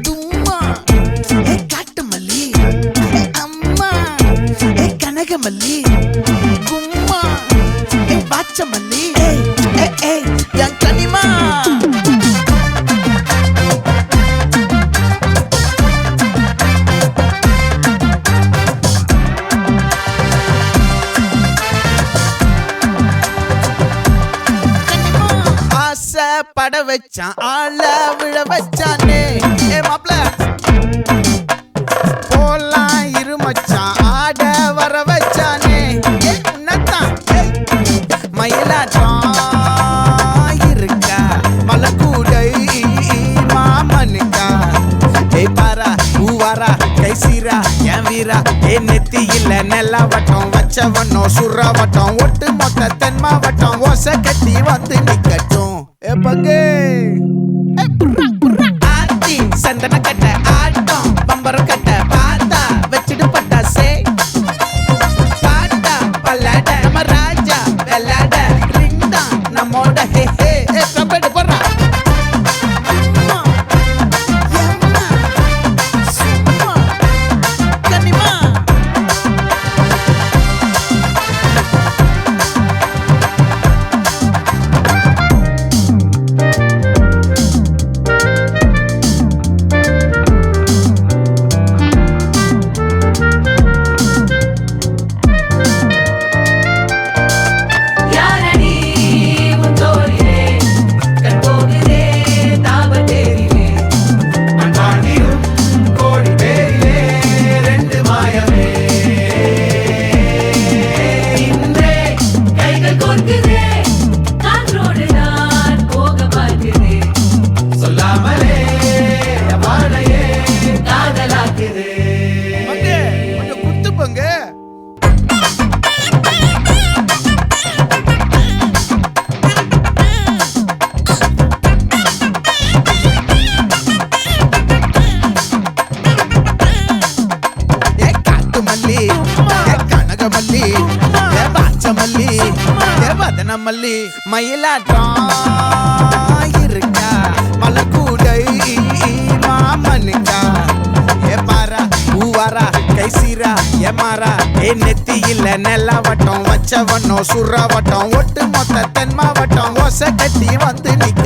தும்மா காட்டு மல்லி அம்மா கனகமல்லி கும்மா பாச்ச மல்லி என் கனிமா பட வச்சான் ஆள விழ வச்சானே மாப்ள போலாம் இருமச்சான் ஆட வர வச்சானே உன்னத்தான் மயிலாட்டம் இருக்கா மலக்கூடை மாமனுக்கா பாரா பூவாரா கைசீரா என் வீரா நெத்தி இல்ல நெல்லா வட்டம் வச்சவனோ சுறா வட்டம் ஒட்டு மொத்த தென் மாவட்டம் ஓசை கட்டி வந்து நிக்கட்டும் பங்கே ஆத்தி சந்தன கட்ட ஆட்டம் பம்பரம் கட்ட பாத்தா வச்சிடு பட்டாசே பாட்டா பல்லாட நம்ம ராஜா வெள்ளாட ரிங் தான் நம்மோட ஹே ஹே கபடி போடுறா கனகமல்லி பாச்சமல்லி வதனமல்லி மயிலாட்டம் இருக்கா மலக்கூடை மாமனுக்கா பாரா பூவாரா கைசீரா மாறா நெத்தி இல்ல நெல்லா வட்டம் வச்சவனோ சுறா வட்டம் ஒட்டு மொத்த தென் மாவட்டம் ஓசை கட்டி வந்து நிக்க